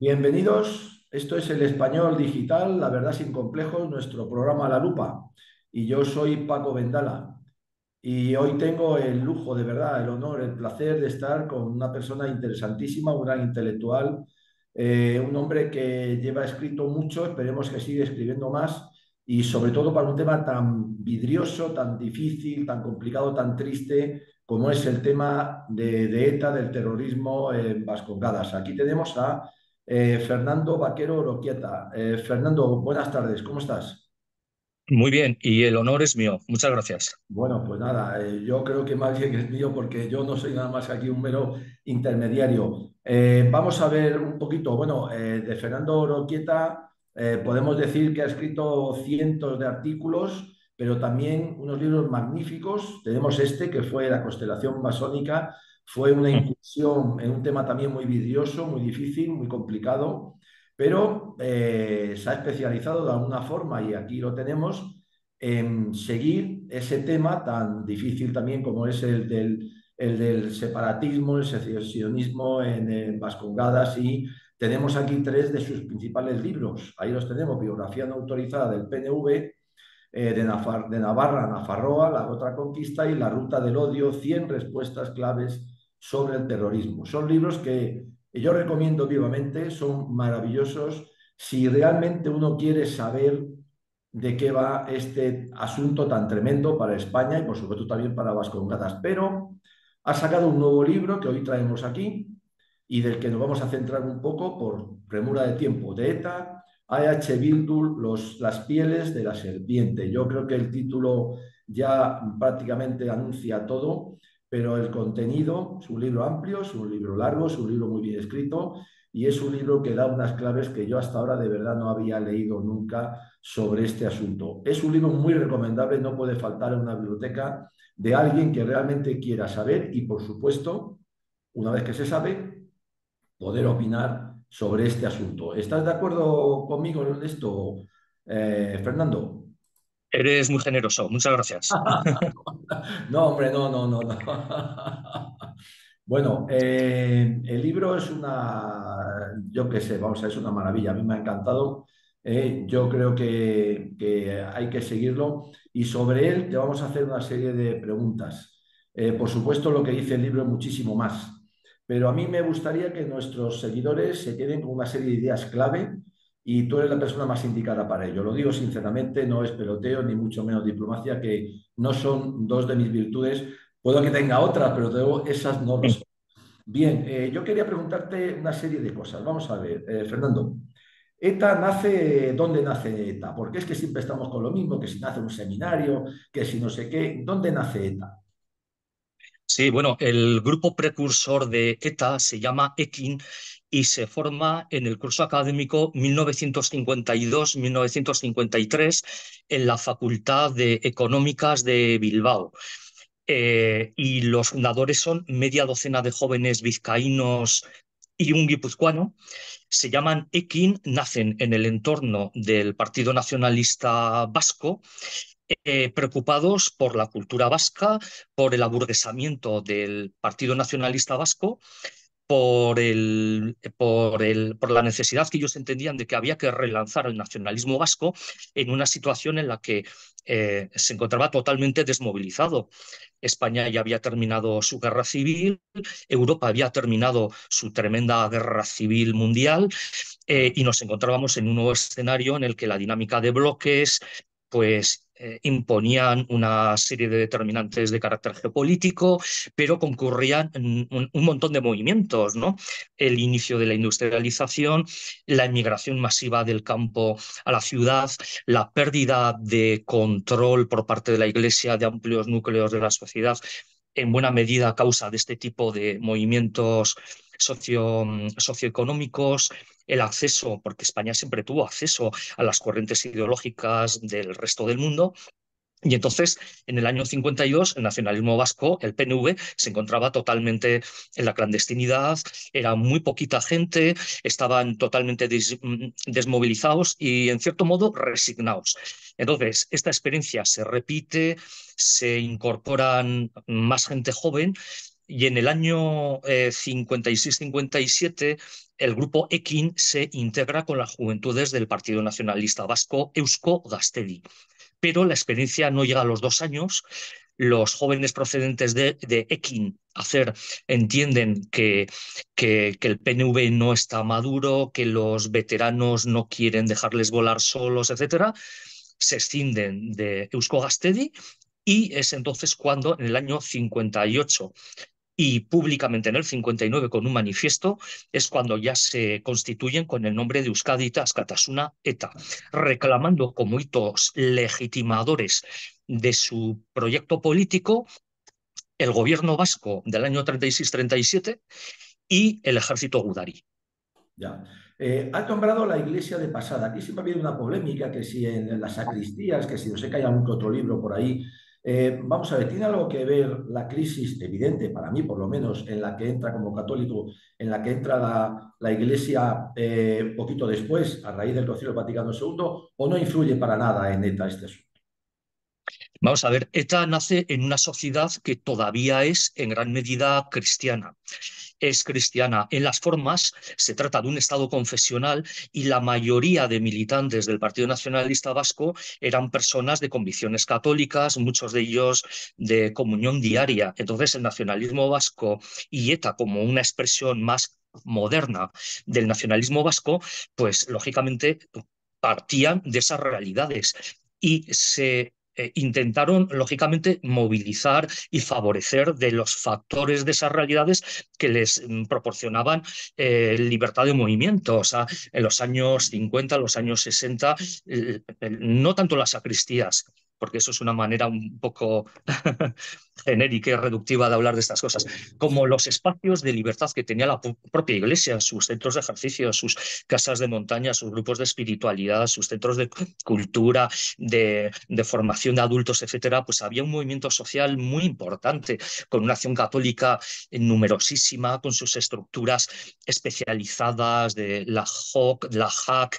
Bienvenidos, esto es el Español Digital, la verdad sin complejos, nuestro programa La Lupa. Y yo soy Paco Vendala. Y hoy tengo el lujo, de verdad, el honor, el placer de estar con una persona interesantísima, un gran intelectual, un hombre que lleva escrito mucho, esperemos que siga escribiendo más, y sobre todo para un tema tan vidrioso, tan difícil, tan complicado, tan triste, como es el tema de ETA, del terrorismo en Vascongadas. Aquí tenemos a Fernando Vaquero Oroquieta. Fernando, buenas tardes, ¿cómo estás? Muy bien, y el honor es mío. Muchas gracias. Bueno, pues nada, yo creo que más bien es mío porque yo no soy nada más aquí un mero intermediario. Vamos a ver un poquito, bueno, de Fernando Oroquieta podemos decir que ha escrito cientos de artículos, pero también unos libros magníficos. Tenemos este que fue La constelación masónica, fue una incursión en un tema también muy vidrioso, muy difícil, muy complicado, pero se ha especializado de alguna forma y aquí lo tenemos en seguir ese tema tan difícil también como es el del separatismo, el secesionismo en Vascongadas y tenemos aquí tres de sus principales libros. Ahí los tenemos, biografía no autorizada del PNV, de Navarra a Nafarroa, la otra conquista y la ruta del odio, 100 respuestas claves sobre el terrorismo. Son libros que yo recomiendo vivamente, son maravillosos. Si realmente uno quiere saber de qué va este asunto tan tremendo para España y por supuesto también para Vascongadas. Pero ha sacado un nuevo libro que hoy traemos aquí y del que nos vamos a centrar un poco por premura de tiempo, de ETA a H. Bildu, las pieles de la serpiente. Yo creo que el título ya prácticamente anuncia todo, pero el contenido es un libro amplio, es un libro largo, es un libro muy bien escrito y es un libro que da unas claves que yo hasta ahora de verdad no había leído nunca sobre este asunto. Es un libro muy recomendable, no puede faltar en una biblioteca de alguien que realmente quiera saber y, por supuesto, una vez que se sabe, poder opinar sobre este asunto. ¿Estás de acuerdo conmigo en esto, Fernando? Eres muy generoso. Muchas gracias. No, hombre, no, no, no, no. Bueno, el libro es yo qué sé, vamos a es una maravilla. A mí me ha encantado. Yo creo que hay que seguirlo y sobre él te vamos a hacer una serie de preguntas. Por supuesto, lo que dice el libro es muchísimo más, pero a mí me gustaría que nuestros seguidores se queden con una serie de ideas clave y tú eres la persona más indicada para ello. Lo digo sinceramente, no es peloteo ni mucho menos diplomacia, que no son dos de mis virtudes. Puedo que tenga otras, pero esas no lo son. Bien, yo quería preguntarte una serie de cosas. Vamos a ver, Fernando. ¿ETA nace, dónde nace ETA? Porque es que siempre estamos con lo mismo, que si nace en un seminario, que si no sé qué. ¿Dónde nace ETA? Sí, bueno, el grupo precursor de ETA se llama EKIN y se forma en el curso académico 1952-1953 en la Facultad de Económicas de Bilbao. Y los fundadores son media docena de jóvenes vizcaínos y un guipuzcoano. Se llaman EKIN, nacen en el entorno del Partido Nacionalista Vasco, preocupados por la cultura vasca, por el aburguesamiento del Partido Nacionalista Vasco, por la necesidad que ellos entendían de que había que relanzar el nacionalismo vasco en una situación en la que se encontraba totalmente desmovilizado. España ya había terminado su guerra civil, Europa había terminado su tremenda guerra civil mundial, y nos encontrábamos en un nuevo escenario en el que la dinámica de bloques imponían una serie de determinantes de carácter geopolítico, pero concurrían un montón de movimientos, ¿no? El inicio de la industrialización, la emigración masiva del campo a la ciudad, la pérdida de control por parte de la Iglesia de amplios núcleos de la sociedad, en buena medida a causa de este tipo de movimientos socioeconómicos, el acceso, porque España siempre tuvo acceso a las corrientes ideológicas del resto del mundo. Y entonces, en el año 52, el nacionalismo vasco, el PNV, se encontraba totalmente en la clandestinidad, era muy poquita gente, estaban totalmente desmovilizados y, en cierto modo, resignados. Entonces, esta experiencia se repite, se incorporan más gente joven Y en el año 56-57, el grupo Ekin se integra con las juventudes del Partido Nacionalista Vasco Eusko Gaztedi. Pero la experiencia no llega a los 2 años. Los jóvenes procedentes de Ekin entienden que el PNV no está maduro, que los veteranos no quieren dejarles volar solos, etcétera. Se escinden de Eusko Gaztedi y es entonces cuando, en el año 58 y públicamente en el 59 con un manifiesto, es cuando ya se constituyen con el nombre de Euskadi Askatasuna ETA, reclamando como hitos legitimadores de su proyecto político el gobierno vasco del año 36-37 y el ejército gudari. Ya. Has nombrado la iglesia de Pasada. Aquí siempre ha habido una polémica, que si en las sacristías, que si no sé que hay algún que otro libro por ahí. Vamos a ver, ¿tiene algo que ver la crisis evidente, para mí por lo menos, en la que entra como católico, en la que entra la iglesia un poquito después, a raíz del Concilio Vaticano II, o no influye para nada en ETA este asunto? Vamos a ver, ETA nace en una sociedad que todavía es en gran medida cristiana. Es cristiana en las formas, se trata de un Estado confesional y la mayoría de militantes del Partido Nacionalista Vasco eran personas de convicciones católicas, muchos de ellos de comunión diaria. Entonces el nacionalismo vasco y ETA como una expresión más moderna del nacionalismo vasco, pues lógicamente partían de esas realidades y se intentaron, lógicamente, movilizar y favorecer de los factores de esas realidades que les proporcionaban libertad de movimiento. O sea, en los años 50, los años 60, no tanto las sacristías, porque eso es una manera un poco genérica y reductiva de hablar de estas cosas, como los espacios de libertad que tenía la propia iglesia, sus centros de ejercicio, sus casas de montaña, sus grupos de espiritualidad, sus centros de cultura, de formación de adultos, etcétera, pues había un movimiento social muy importante, con una acción católica numerosísima, con sus estructuras especializadas de la JOC, la JAC,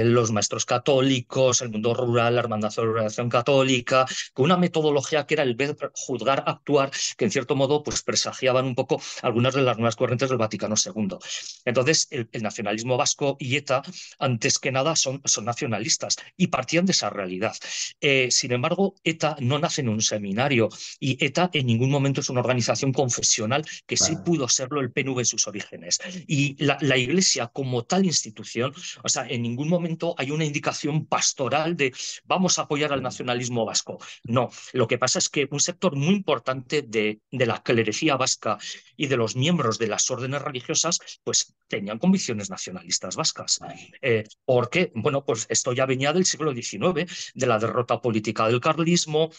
los maestros católicos, el mundo rural, la hermandad de oración católica, con una metodología que era el ver, juzgar, actuar, que en cierto modo pues presagiaban un poco algunas de las nuevas corrientes del Vaticano II. Entonces, el nacionalismo vasco y ETA, antes que nada, son nacionalistas y partían de esa realidad. Sin embargo, ETA no nace en un seminario y ETA en ningún momento es una organización confesional, que sí Vale. pudo serlo el PNV en sus orígenes. Y la Iglesia como tal institución, o sea, en ningún momento hay una indicación pastoral de vamos a apoyar al nacionalismo vasco. No, lo que pasa es que un sector muy importante de la clerecía vasca y de los miembros de las órdenes religiosas, pues tenían convicciones nacionalistas vascas. ¿Por qué? Bueno, pues esto ya venía del siglo XIX, de la derrota política del carlismo,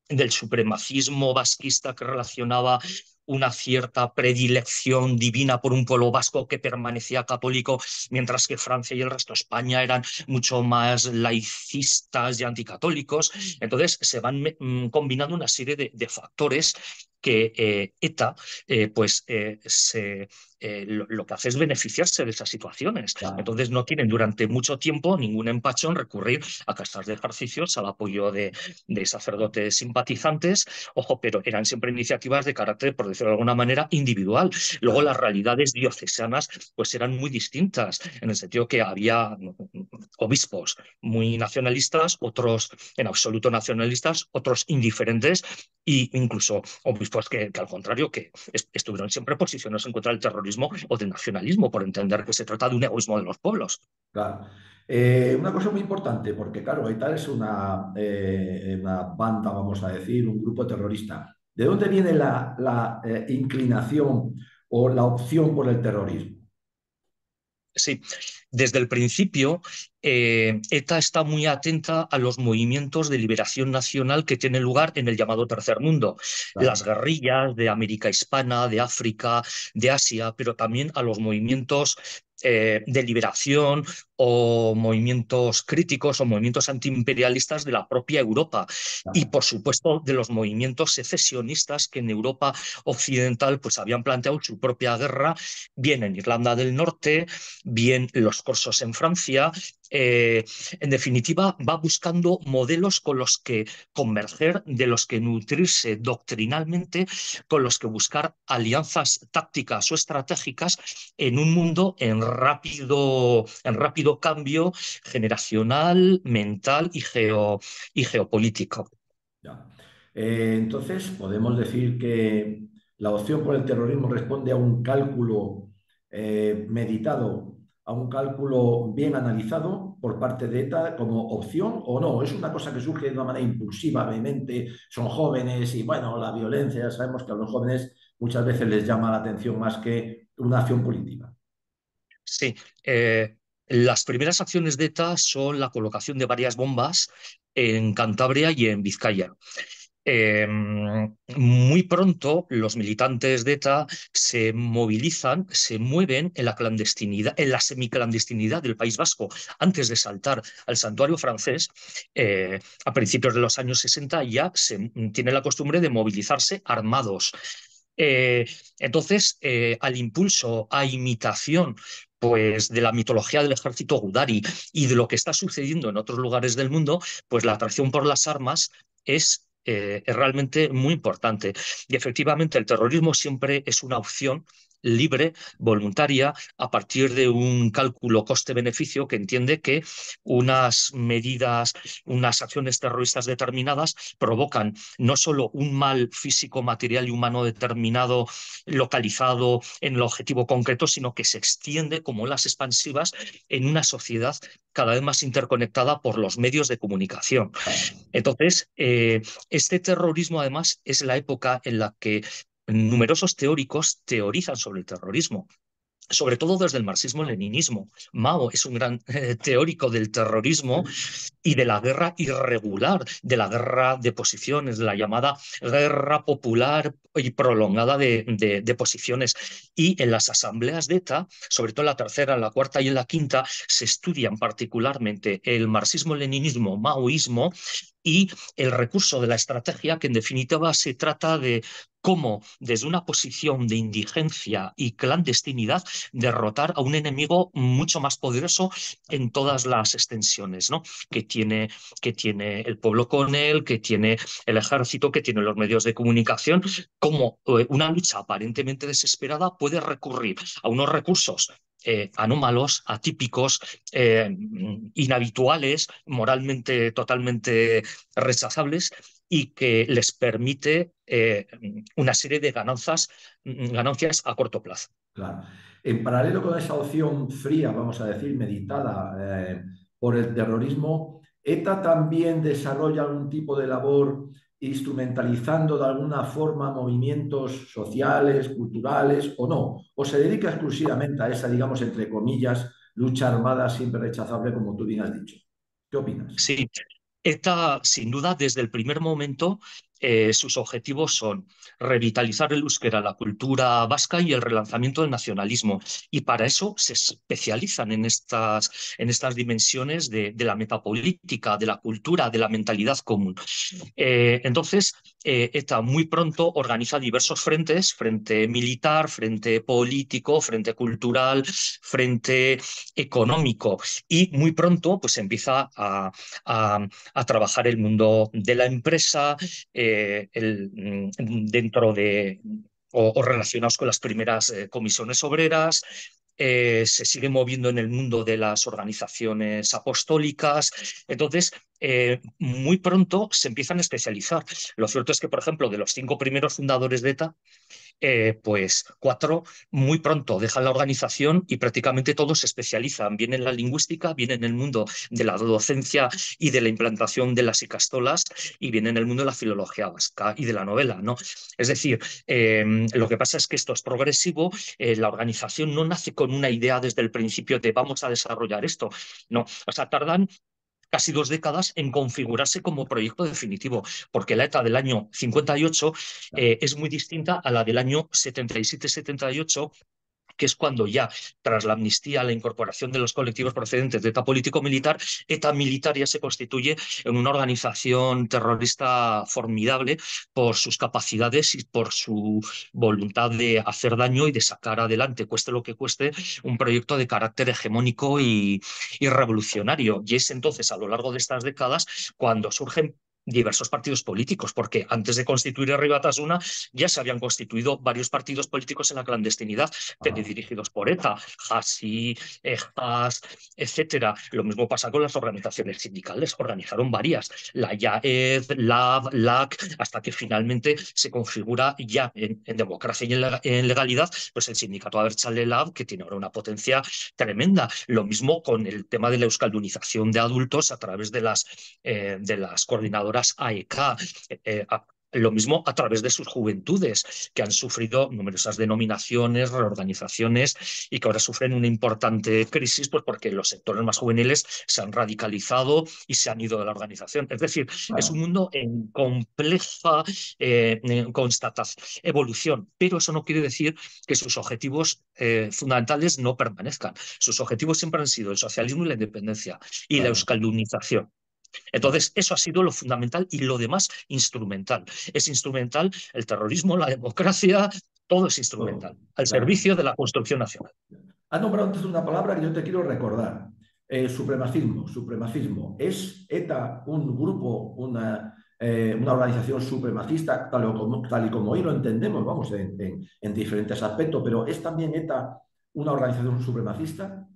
del supremacismo vasquista que relacionaba una cierta predilección divina por un pueblo vasco que permanecía católico, mientras que Francia y el resto de España eran mucho más laicistas y anticatólicos. Entonces se van combinando una serie de factores que ETA lo que hace es beneficiarse de esas situaciones. Vale. Entonces no tienen durante mucho tiempo ningún empacho en recurrir a casas de ejercicios, al apoyo de sacerdotes simpatizantes, ojo, pero eran siempre iniciativas de carácter, por decirlo de alguna manera, individual. Luego Vale. las realidades diocesanas pues eran muy distintas, en el sentido que había obispos muy nacionalistas, otros en absoluto nacionalistas, otros indiferentes e incluso obispos que al contrario, que estuvieron siempre posicionados en contra del terrorismo o del nacionalismo, por entender que se trata de un egoísmo de los pueblos. Claro. Una cosa muy importante, porque claro, ETA es una banda, vamos a decir, un grupo terrorista. ¿De dónde viene la inclinación o la opción por el terrorismo? Sí, desde el principio ETA está muy atenta a los movimientos de liberación nacional que tienen lugar en el llamado Tercer Mundo, las Claro. guerrillas de América Hispana, de África, de Asia, pero también a los movimientos de liberación o movimientos críticos o movimientos antiimperialistas de la propia Europa y, claro. por supuesto, de los movimientos secesionistas que en Europa occidental pues habían planteado su propia guerra, bien en Irlanda del Norte, bien los corsos en Francia. En definitiva, va buscando modelos con los que converger, de los que nutrirse doctrinalmente, con los que buscar alianzas tácticas o estratégicas en un mundo en rápido cambio generacional, mental y geopolítico. Ya. Entonces, podemos decir que la opción por el terrorismo responde a un cálculo meditado, a un cálculo bien analizado por parte de ETA como opción o no. Es una cosa que surge de una manera impulsiva, vehemente, son jóvenes y bueno, la violencia, ya sabemos que a los jóvenes muchas veces les llama la atención más que una acción política. Sí, las primeras acciones de ETA son la colocación de varias bombas en Cantabria y en Vizcaya. Eh, Muy pronto los militantes de ETA se movilizan, se mueven en la clandestinidad, en la semiclandestinidad del País Vasco. Antes de saltar al santuario francés, a principios de los años 60 ya se tiene la costumbre de movilizarse armados. Eh, entonces, al impulso, a imitación pues de la mitología del ejército Gudari y de lo que está sucediendo en otros lugares del mundo, pues la atracción por las armas es realmente muy importante. Y efectivamente el terrorismo siempre es una opción libre, voluntaria, a partir de un cálculo coste-beneficio que entiende que unas medidas, unas acciones terroristas determinadas provocan no solo un mal físico, material y humano determinado, localizado en el objetivo concreto, sino que se extiende como las expansivas en una sociedad cada vez más interconectada por los medios de comunicación. Entonces, este terrorismo además es la época en la que numerosos teóricos teorizan sobre el terrorismo, sobre todo desde el marxismo-leninismo. Mao es un gran teórico del terrorismo y de la guerra irregular, de la guerra de posiciones, de la llamada guerra popular y prolongada de posiciones. Y en las asambleas de ETA, sobre todo en la tercera, en la cuarta y en la quinta, se estudian particularmente el marxismo-leninismo, maoísmo y el recurso de la estrategia, que en definitiva se trata de cómo desde una posición de indigencia y clandestinidad derrotar a un enemigo mucho más poderoso en todas las extensiones, ¿no? Que tiene el pueblo con él, que tiene el ejército, que tiene los medios de comunicación, como una lucha aparentemente desesperada puede recurrir a unos recursos anómalos, atípicos, inhabituales, moralmente totalmente rechazables y que les permite una serie de ganancias a corto plazo. Claro. En paralelo con esa opción fría, vamos a decir, meditada por el terrorismo, ¿ETA también desarrolla algún tipo de labor instrumentalizando de alguna forma movimientos sociales, culturales o no? ¿O se dedica exclusivamente a esa, digamos, entre comillas, lucha armada siempre rechazable, como tú bien has dicho? ¿Qué opinas? Sí, ETA, sin duda, desde el primer momento, sus objetivos son revitalizar el euskera, la cultura vasca y el relanzamiento del nacionalismo. Y para eso se especializan en estas dimensiones de la metapolítica, de la cultura, de la mentalidad común. Entonces, ETA muy pronto organiza diversos frentes, frente militar, frente político, frente cultural, frente económico, y muy pronto pues empieza a trabajar el mundo de la empresa dentro de o relacionados con las primeras comisiones obreras. Se sigue moviendo en el mundo de las organizaciones apostólicas. Entonces, muy pronto se empiezan a especializar. Lo cierto es que, por ejemplo, de los 5 primeros fundadores de ETA, pues 4 muy pronto dejan la organización y prácticamente todos se especializan, bien en la lingüística, bien en el mundo de la docencia y de la implantación de las icastolas, y bien en el mundo de la filología vasca y de la novela, ¿no? Es decir, lo que pasa es que esto es progresivo, la organización no nace con una idea desde el principio de vamos a desarrollar esto, no, o sea, tardan casi 2 décadas en configurarse como proyecto definitivo, porque la ETA del año 58 es muy distinta a la del año 77-78, que es cuando ya, tras la amnistía, la incorporación de los colectivos procedentes de ETA político-militar, ETA militar ya se constituye en una organización terrorista formidable por sus capacidades y por su voluntad de hacer daño y de sacar adelante, cueste lo que cueste, un proyecto de carácter hegemónico y revolucionario. Y es entonces, a lo largo de estas décadas, cuando surgen diversos partidos políticos, porque antes de constituir el Batasuna ya se habían constituido varios partidos políticos en la clandestinidad, Ajá. dirigidos por ETA, Hasi, Ejas, etcétera. Lo mismo pasa con las organizaciones sindicales, organizaron varias, la YAED, LAB, LAC, hasta que finalmente se configura ya en democracia y en legalidad, pues el sindicato Abertzale Lab, que tiene ahora una potencia tremenda. Lo mismo con el tema de la euskaldunización de adultos a través de las coordinadoras AEK. Lo mismo a través de sus juventudes, que han sufrido numerosas denominaciones, reorganizaciones y que ahora sufren una importante crisis, pues porque los sectores más juveniles se han radicalizado y se han ido de la organización. Es decir, es un Bueno, mundo en compleja evolución, pero eso no quiere decir que sus objetivos fundamentales no permanezcan. Sus objetivos siempre han sido el socialismo y la independencia y la bueno, euskaldunización. bueno, Entonces, eso ha sido lo fundamental y lo demás instrumental. Es instrumental el terrorismo, la democracia, todo es todo. instrumental, al Claro. servicio de la construcción nacional. Has nombrado antes una palabra que yo te quiero recordar. Supremacismo, supremacismo. ¿Es ETA un grupo, una organización supremacista, tal y como hoy lo entendemos, vamos, en diferentes aspectos, pero ¿es también ETA una organización supremacista?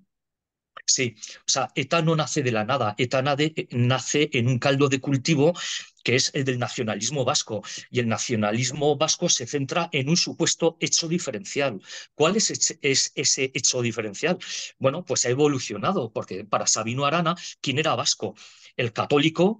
Sí, o sea, ETA no nace de la nada, ETA nace en un caldo de cultivo que es el del nacionalismo vasco. Y el nacionalismo vasco se centra en un supuesto hecho diferencial. ¿Cuál es ese hecho diferencial? Bueno, pues ha evolucionado, porque para Sabino Arana, ¿quién era vasco? El católico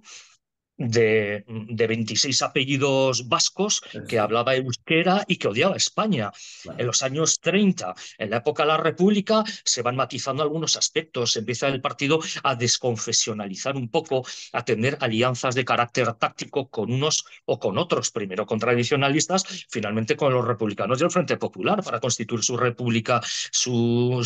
de 26 apellidos vascos que Sí, hablaba euskera y que odiaba a España. En claro. los años 30, en la época de la República, se van matizando algunos aspectos. Empieza el partido a desconfesionalizar un poco, a tener alianzas de carácter táctico con unos o con otros, primero con tradicionalistas, finalmente con los republicanos y el Frente Popular para constituir su república, su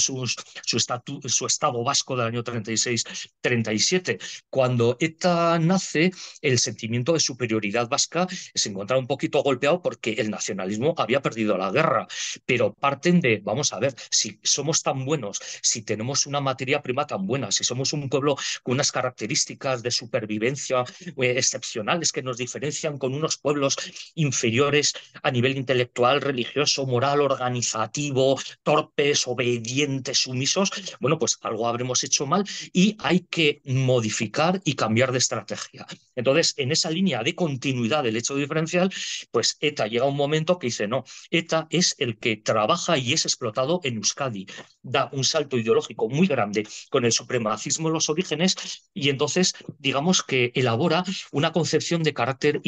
Estado vasco del año 36-37. Cuando ETA nace, el sentimiento de superioridad vasca se encontraba un poquito golpeado porque el nacionalismo había perdido la guerra, pero parten de, vamos a ver, si somos tan buenos, si tenemos una materia prima tan buena, si somos un pueblo con unas características de supervivencia excepcionales que nos diferencian con unos pueblos inferiores a nivel intelectual, religioso, moral, organizativo, torpes, obedientes, sumisos, bueno, pues algo habremos hecho mal y hay que modificar y cambiar de estrategia. Entonces, en esa línea de continuidad del hecho diferencial, pues ETA llega a un momento que dice, no, ETA es el que trabaja y es explotado en Euskadi. Da un salto ideológico muy grande con el supremacismo en los orígenes y entonces, digamos que elabora una concepción de carácter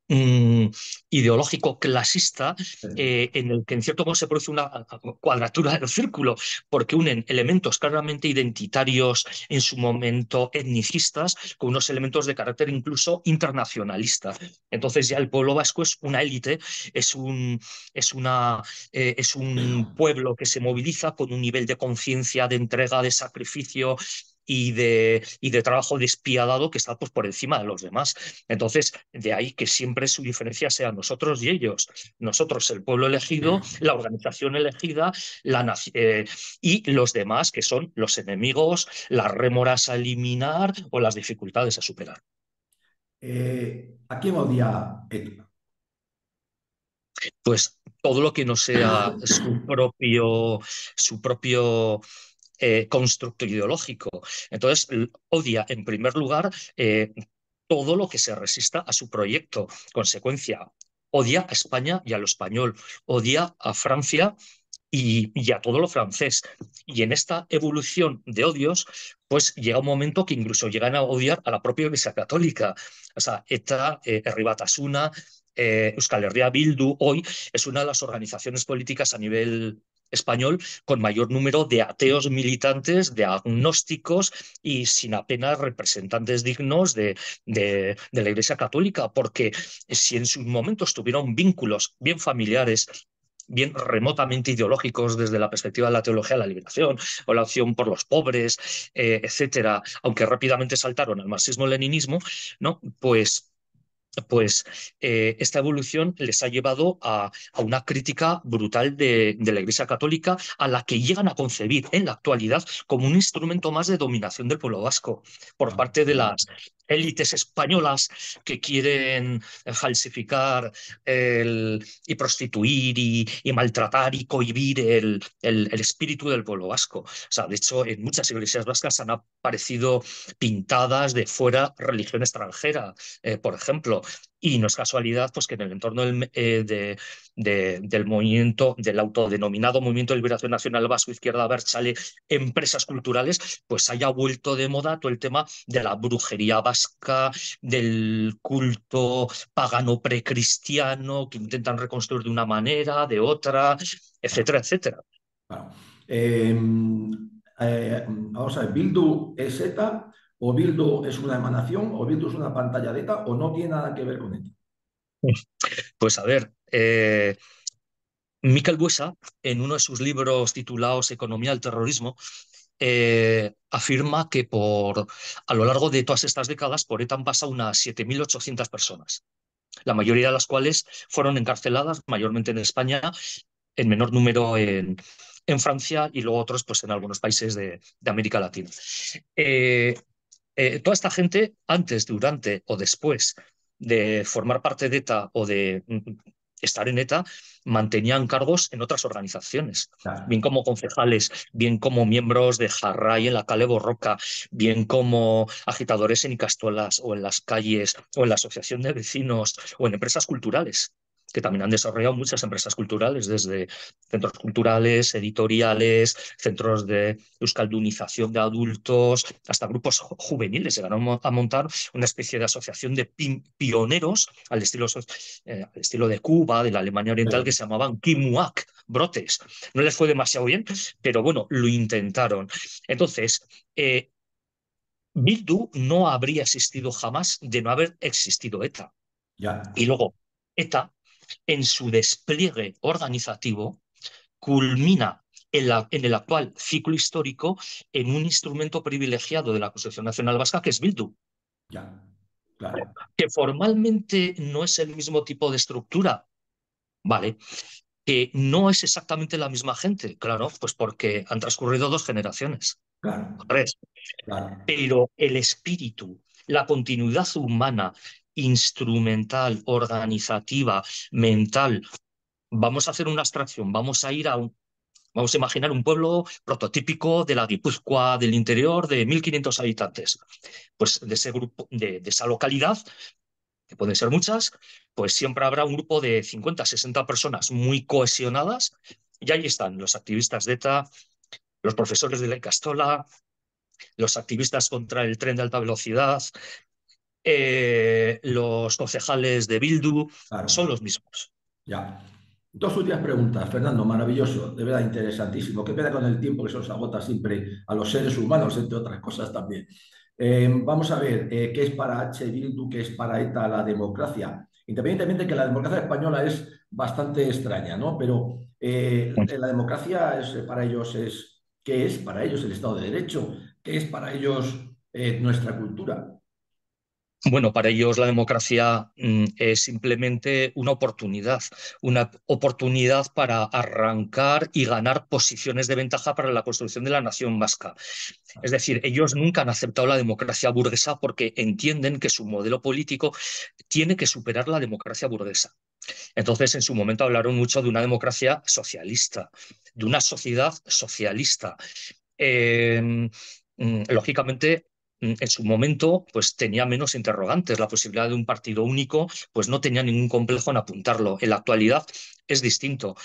mm, ideológico clasista en el que en cierto modo se produce una cuadratura del círculo, porque unen elementos claramente identitarios en su momento etnicistas con unos elementos de carácter incluso internacionalista. Entonces ya el pueblo vasco es una élite, es es una, es un pueblo que se moviliza con un nivel de conciencia, de entrega, de sacrificio y de trabajo despiadado que está pues, por encima de los demás. Entonces, de ahí que siempre su diferencia sea nosotros y ellos. Nosotros, el pueblo elegido, la organización elegida, y los demás, que son los enemigos, las rémoras a eliminar o las dificultades a superar. ¿A quién odia ETA? Pues todo lo que no sea su propio constructo ideológico. Entonces, odia en primer lugar todo lo que se resista a su proyecto. Consecuencia, odia a España y a lo español, odia a Francia y a todo lo francés. Y en esta evolución de odios, pues llega un momento que incluso llegan a odiar a la propia Iglesia Católica. O sea, ETA, Herri Batasuna, Euskal Herria Bildu, hoy es una de las organizaciones políticas a nivel español con mayor número de ateos militantes, de agnósticos y sin apenas representantes dignos de la Iglesia Católica, porque si en sus momentos tuvieron vínculos bien familiares bien remotamente ideológicos desde la perspectiva de la teología de la liberación o la opción por los pobres, etcétera, aunque rápidamente saltaron al marxismo-leninismo, ¿no? Pues esta evolución les ha llevado a una crítica brutal de la Iglesia Católica, a la que llegan a concebir en la actualidad como un instrumento más de dominación del pueblo vasco por Ah, parte de las élites españolas que quieren falsificar y prostituir y maltratar y cohibir el espíritu del pueblo vasco. O sea, de hecho, en muchas iglesias vascas han aparecido pintadas de fuera religión extranjera, por ejemplo. Y no es casualidad pues, que en el entorno del movimiento, del autodenominado Movimiento de Liberación Nacional Vasco, Izquierda Abertzale, empresas culturales, pues haya vuelto de moda todo el tema de la brujería vasca, del culto pagano precristiano, que intentan reconstruir de una manera, de otra, claro, etcétera, etcétera. claro. Vamos a ver, ¿Bildu es ETA o Bildu es una emanación o Bildu es una pantalla de ETA o no tiene nada que ver con ETA? Pues a ver, Miquel Buesa, en uno de sus libros titulados Economía del terrorismo, afirma que a lo largo de todas estas décadas por ETA han pasado unas 7.800 personas, la mayoría de las cuales fueron encarceladas, mayormente en España, en menor número en Francia y luego otros pues, en algunos países de América Latina. Eh, Toda esta gente, antes, durante o después de formar parte de ETA o de estar en ETA, mantenían cargos en otras organizaciones, bien Claro, como concejales, bien como miembros de Jarray en la Cale Borroca, bien como agitadores en Icastolas o en las calles o en la asociación de vecinos o en empresas culturales, que también han desarrollado muchas empresas culturales, desde centros culturales, editoriales, centros de euskaldunización de adultos, hasta grupos juveniles. Llegaron a montar una especie de asociación de pioneros al estilo de Cuba, de la Alemania Oriental, que sí, se llamaban Kimuak, brotes. No les fue demasiado bien, pero bueno, lo intentaron. Entonces, Bildu no habría existido jamás de no haber existido ETA. ya, Y luego, ETA, en su despliegue organizativo, culmina en el actual ciclo histórico en un instrumento privilegiado de la Constitución Nacional Vasca, que es Bildu, ya, claro, que formalmente no es el mismo tipo de estructura, ¿vale? Que no es exactamente la misma gente, claro, pues porque han transcurrido 2 generaciones, claro, 3, claro, pero el espíritu, la continuidad humana, instrumental, organizativa, mental, vamos a hacer una abstracción, vamos a imaginar un pueblo prototípico de la Guipúzcoa del interior de 1.500 habitantes. Pues de ese grupo, de esa localidad, que pueden ser muchas, pues siempre habrá un grupo de 50, 60 personas muy cohesionadas, y ahí están los activistas de ETA, los profesores de la Icastola, los activistas contra el tren de alta velocidad, los concejales de Bildu, son claro, los mismos. ya. Dos últimas preguntas, Fernando, maravilloso, de verdad interesantísimo. Qué pena con el tiempo que se nos agota siempre a los seres humanos, entre otras cosas también. Vamos a ver, ¿qué es para H. Bildu, qué es para ETA la democracia? Independientemente de que la democracia española es bastante extraña, ¿no? Pero la democracia es, para ellos es, ¿qué es para ellos el Estado de Derecho? ¿Qué es para ellos nuestra cultura? Bueno, para ellos la democracia es simplemente una oportunidad para arrancar y ganar posiciones de ventaja para la construcción de la nación vasca. Es decir, ellos nunca han aceptado la democracia burguesa porque entienden que su modelo político tiene que superar la democracia burguesa. Entonces, en su momento hablaron mucho de una democracia socialista, de una sociedad socialista. Lógicamente, en su momento, pues tenía menos interrogantes. La posibilidad de un partido único, pues no tenía ningún complejo en apuntarlo. En la actualidad es distinto.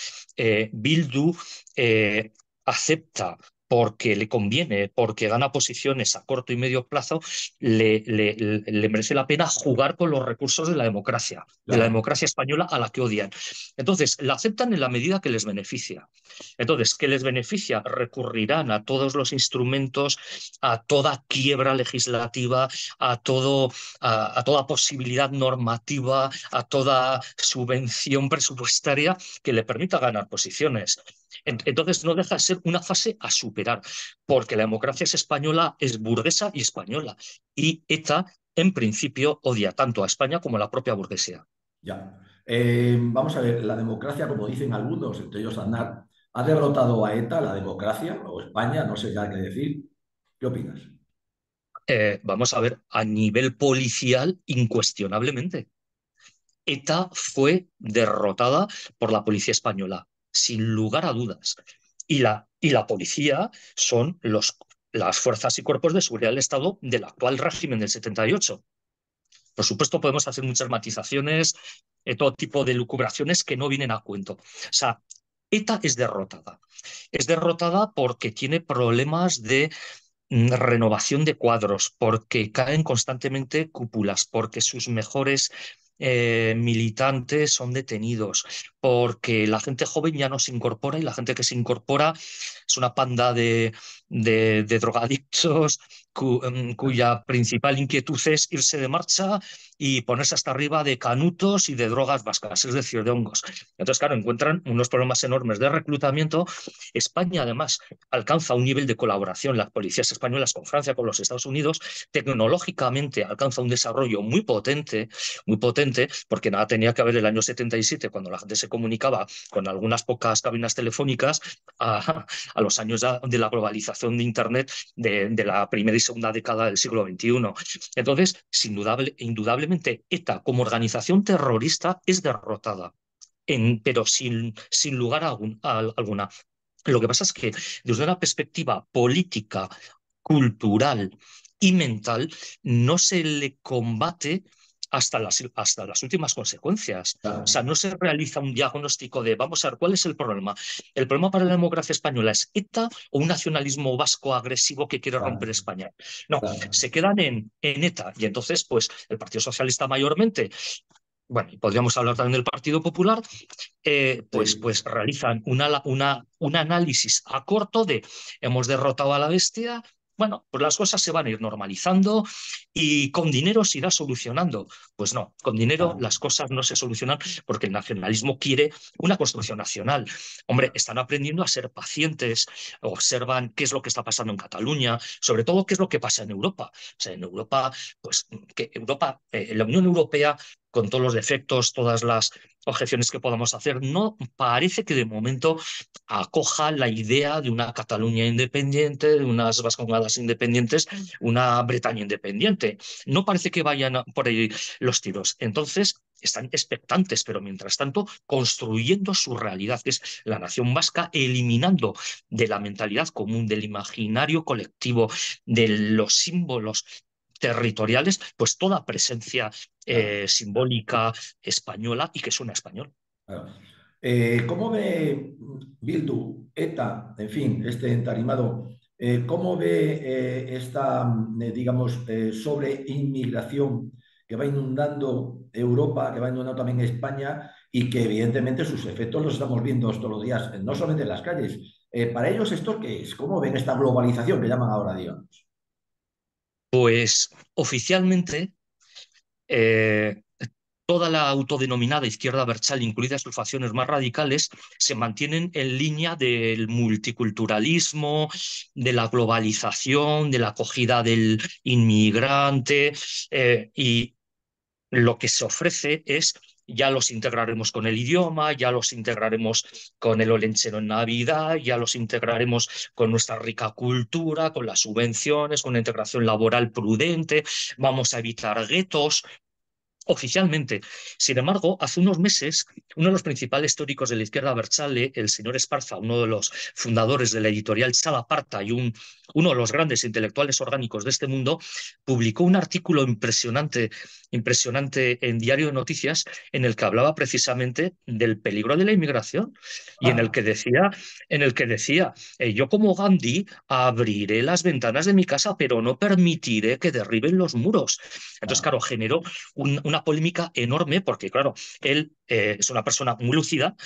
Bildu acepta porque le conviene, porque gana posiciones a corto y medio plazo, le merece la pena jugar con los recursos de la Claro, democracia española a la que odian. Entonces, la aceptan en la medida que les beneficia. Entonces, ¿qué les beneficia? Recurrirán a todos los instrumentos, a toda quiebra legislativa, a toda posibilidad normativa, a toda subvención presupuestaria que le permita ganar posiciones. Entonces no deja de ser una fase a superar, porque la democracia es española, es burguesa y española. Y ETA, en principio, odia tanto a España como a la propia burguesía. ya. Vamos a ver, la democracia, como dicen algunos, entre ellos Aznar, ha derrotado a ETA, la democracia, o España, no sé ya qué decir. ¿Qué opinas? Vamos a ver, a nivel policial, incuestionablemente. ETA fue derrotada por la policía española, sin lugar a dudas. Y la policía son las fuerzas y cuerpos de seguridad del Estado del actual régimen del 78. Por supuesto, podemos hacer muchas matizaciones, todo tipo de lucubraciones que no vienen a cuento. O sea, ETA es derrotada. Es derrotada porque tiene problemas de renovación de cuadros, porque caen constantemente cúpulas, porque sus mejores militantes son detenidos, porque la gente joven ya no se incorpora y la gente que se incorpora es una panda de drogadictos cuya principal inquietud es irse de marcha y ponerse hasta arriba de canutos y de drogas vascas, es decir, de hongos. Entonces, claro, encuentran unos problemas enormes de reclutamiento. España, además, alcanza un nivel de colaboración, las policías españolas con Francia, con los Estados Unidos, tecnológicamente alcanza un desarrollo muy potente, porque nada tenía que ver el año 77, cuando la gente se comunicaba con algunas pocas cabinas telefónicas, a los años de la globalización de Internet de la primera y segunda década del siglo XXI. Entonces, indudablemente, ETA como organización terrorista es derrotada. Pero sin lugar alguna. Lo que pasa es que desde una perspectiva política, cultural y mental, no se le combate hasta las últimas consecuencias. O Claro, sea, no se realiza un diagnóstico de, vamos a ver, ¿cuál es el problema? ¿El problema para la democracia española es ETA o un nacionalismo vasco agresivo que quiere claro, romper España? No, claro, se quedan en ETA y entonces, pues, el Partido Socialista mayormente, bueno, y podríamos hablar también del Partido Popular, sí, pues realizan un análisis a corto de hemos derrotado a la bestia. Bueno, pues las cosas se van a ir normalizando y con dinero se irá solucionando. Pues no, con dinero claro, las cosas no se solucionan porque el nacionalismo quiere una construcción nacional. Hombre, están aprendiendo a ser pacientes, observan qué es lo que está pasando en Cataluña, sobre todo qué es lo que pasa en Europa. O sea, en Europa, pues que Europa, la Unión Europea, con todos los defectos, todas las objeciones que podamos hacer, no parece que de momento acoja la idea de una Cataluña independiente, de unas Vascongadas independientes, una Bretaña independiente. No parece que vayan por ahí los tiros. Entonces, están expectantes, pero mientras tanto construyendo su realidad, que es la nación vasca, eliminando de la mentalidad común, del imaginario colectivo, de los símbolos territoriales, pues toda presencia claro. simbólica española y que suena español. Claro. ¿Cómo ve Bildu, ETA, en fin, este entarimado, cómo ve esta, digamos, sobreinmigración que va inundando Europa, que va inundando también España y que evidentemente sus efectos los estamos viendo todos los días, no solamente en las calles? Para ellos, ¿esto qué es? ¿Cómo ven esta globalización que llaman ahora, digamos? Pues oficialmente eh, toda la autodenominada izquierda abertzale, incluidas sus facciones más radicales, se mantienen en línea del multiculturalismo, de la globalización, de la acogida del inmigrante, y lo que se ofrece es: ya los integraremos con el idioma, ya los integraremos con el olenchero en Navidad, ya los integraremos con nuestra rica cultura, con las subvenciones, con una integración laboral prudente, vamos a evitar guetos. oficialmente. Sin embargo, hace unos meses, uno de los principales teóricos de la izquierda abertzale, el señor Esparza, uno de los fundadores de la editorial Salaparta y uno de los grandes intelectuales orgánicos de este mundo, publicó un artículo impresionante, impresionante en Diario de Noticias en el que hablaba precisamente del peligro de la inmigración y Ah, en el que decía, yo como Gandhi abriré las ventanas de mi casa, pero no permitiré que derriben los muros. Entonces, ah, claro, generó una polémica enorme porque, claro, él es una persona muy lúcida,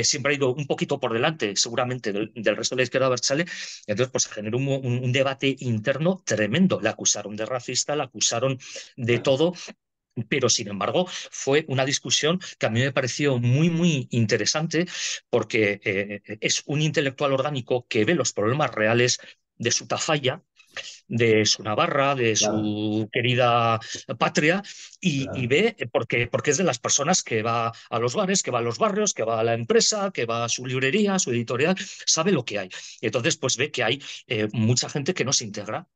siempre ha ido un poquito por delante, seguramente, del resto de la izquierda abertzale. Entonces, pues generó un debate interno tremendo. Le acusaron de racista, le acusaron de claro, todo, pero sin embargo fue una discusión que a mí me pareció muy, muy interesante porque es un intelectual orgánico que ve los problemas reales de su tafalla, de su Navarra, de claro, su querida patria, y claro, ve, porque es de las personas que va a los bares, que va a los barrios, que va a la empresa, que va a su librería, a su editorial, sabe lo que hay. Y entonces, pues ve que hay mucha gente que no se integra.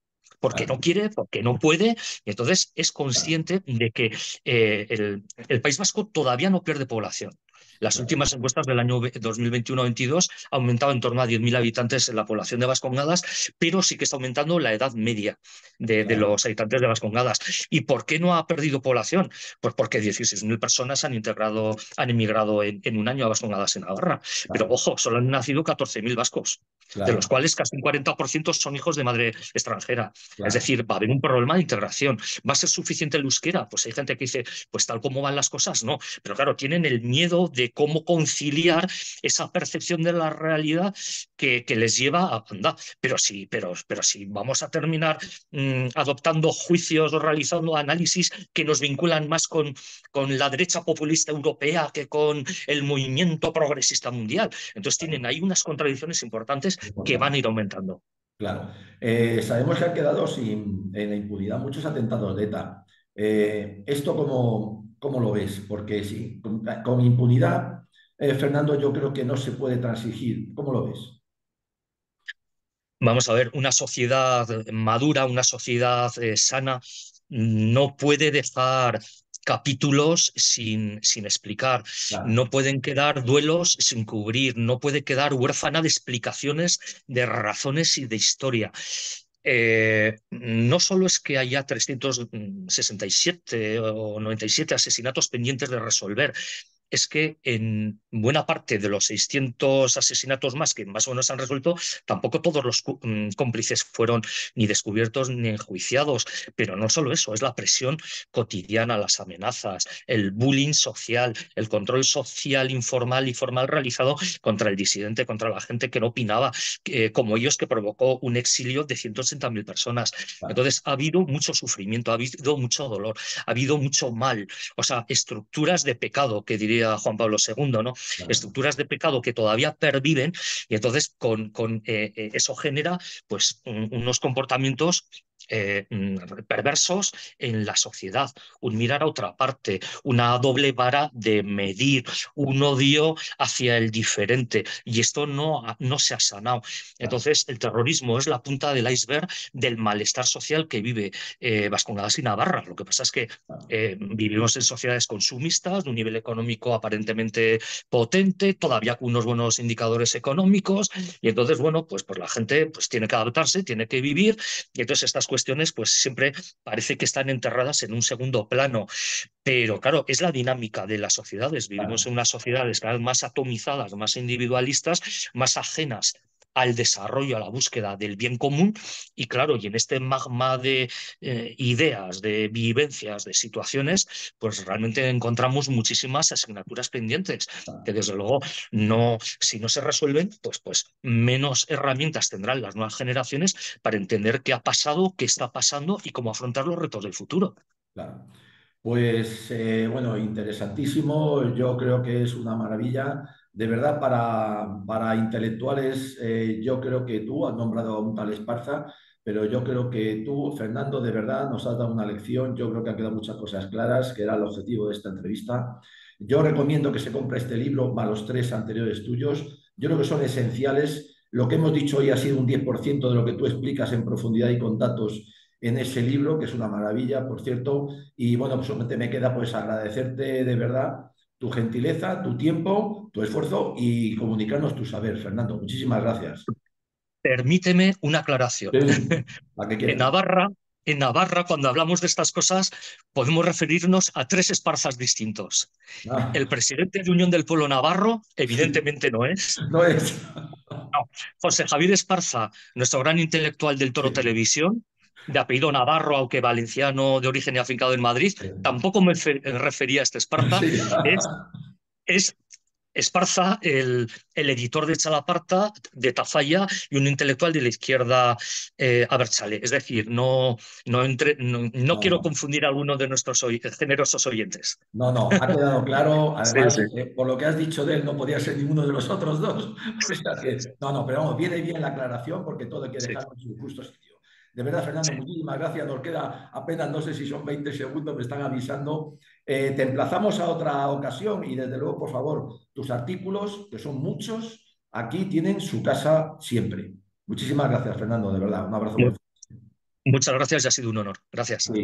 Porque no claro, quiere, porque no puede, y entonces es claro, consciente de que el País Vasco todavía no pierde población. Las claro, últimas encuestas del año 2021-22 ha aumentado en torno a 10.000 habitantes en la población de Vascongadas, pero sí que está aumentando la edad media de claro, los habitantes de Vascongadas. ¿Y por qué no ha perdido población? Pues porque 16.000 personas han emigrado en un año a Vascongadas en Navarra. Pero claro, ojo, solo han nacido 14.000 vascos, de los claro, cuales casi un 40% son hijos de madre extranjera. Es claro, decir, va a haber un problema de integración. ¿Va a ser suficiente el euskera? Pues hay gente que dice, pues tal como van las cosas, no. Pero claro, tienen el miedo de cómo conciliar esa percepción de la realidad que les lleva a andar. Pero si vamos a terminar adoptando juicios o realizando análisis que nos vinculan más con la derecha populista europea que con el movimiento progresista mundial. Entonces tienen claro, ahí unas contradicciones importantes que van importante. a ir aumentando. Claro. Sabemos que han quedado sin, en la impunidad muchos atentados de ETA. ¿Esto cómo lo ves? Porque sí, con impunidad, Fernando, yo creo que no se puede transigir. ¿Cómo lo ves? Vamos a ver, una sociedad madura, una sociedad sana, no puede dejar capítulos sin explicar, Claro, no pueden quedar duelos sin cubrir, no puede quedar huérfana de explicaciones, de razones y de historia. No solo es que haya 367 o 97 asesinatos pendientes de resolver, es que en buena parte de los 600 asesinatos más que más o menos han resuelto, tampoco todos los cómplices fueron ni descubiertos ni enjuiciados. Pero no solo eso, es la presión cotidiana, las amenazas, el bullying social, el control social informal y formal realizado contra el disidente, contra la gente que no opinaba, como ellos, que provocó un exilio de 180.000 personas. claro, Entonces, ha habido mucho sufrimiento, ha habido mucho dolor, ha habido mucho mal, o sea, estructuras de pecado, que diría Juan Pablo II, ¿no? claro, Estructuras de pecado que todavía perviven, y entonces eso genera pues unos comportamientos perversos en la sociedad, un mirar a otra parte, una doble vara de medir, un odio hacia el diferente, y esto no se ha sanado. claro, Entonces, el terrorismo es la punta del iceberg del malestar social que vive Vascongadas y Navarra. Lo que pasa es que claro, vivimos en sociedades consumistas, de un nivel económico aparentemente potente, todavía con unos buenos indicadores económicos, y entonces, bueno, pues la gente pues, tiene que adaptarse, tiene que vivir, y entonces estas cuestiones pues siempre parece que están enterradas en un segundo plano. Pero claro, es la dinámica de las sociedades. Vivimos claro, en unas sociedades cada vez más atomizadas, más individualistas, más ajenas al desarrollo, a la búsqueda del bien común. Y claro, y en este magma de ideas, de vivencias, de situaciones, pues realmente encontramos muchísimas asignaturas pendientes que claro. desde luego no, si no se resuelven, pues menos herramientas tendrán las nuevas generaciones para entender qué ha pasado, qué está pasando y cómo afrontar los retos del futuro. Claro. Pues bueno, interesantísimo. Yo creo que es una maravilla. De verdad, para intelectuales, yo creo que tú has nombrado a un tal Esparza, pero yo creo que tú, Fernando, de verdad nos has dado una lección. Yo creo que han quedado muchas cosas claras, que era el objetivo de esta entrevista. Yo recomiendo que se compre este libro, más los tres anteriores tuyos. Yo creo que son esenciales. Lo que hemos dicho hoy ha sido un 10% de lo que tú explicas en profundidad y con datos en ese libro, que es una maravilla, por cierto. Y bueno, pues solamente me queda pues agradecerte de verdad tu gentileza, tu tiempo, tu esfuerzo y comunicarnos tu saber, Fernando. Muchísimas gracias. Permíteme una aclaración. Sí, la que En quieras. Navarra, en Navarra, cuando hablamos de estas cosas, podemos referirnos a tres esparzas distintos. El Ah, presidente de Unión del Pueblo Navarro, sí, evidentemente no es. no es. No. José Javier Esparza, nuestro gran intelectual del Toro Sí, Televisión, de apellido Navarro, aunque valenciano de origen y afincado en Madrid, tampoco me refería a este Esparza. sí. Es, es Esparza, el editor de Chalaparta, de Tafalla, y un intelectual de la izquierda abertzale. Es decir, no No, quiero no. confundir a alguno de nuestros generosos oyentes. No, no, ha quedado claro. Sí, Además, sí. por lo que has dicho de él, no podía ser ninguno de los otros dos. O sea que, no, no, pero vamos, viene bien la aclaración porque todo hay que Sí, dejarlo en su justo sitio. De verdad, Fernando, sí. muchísimas gracias. Nos queda apenas, no sé si son 20 segundos, me están avisando. Te emplazamos a otra ocasión y desde luego, por favor, tus artículos, que son muchos, aquí tienen su casa siempre. Muchísimas gracias, Fernando, de verdad. Un abrazo muy Muchas gracias y ha sido un honor. Gracias. fuerte.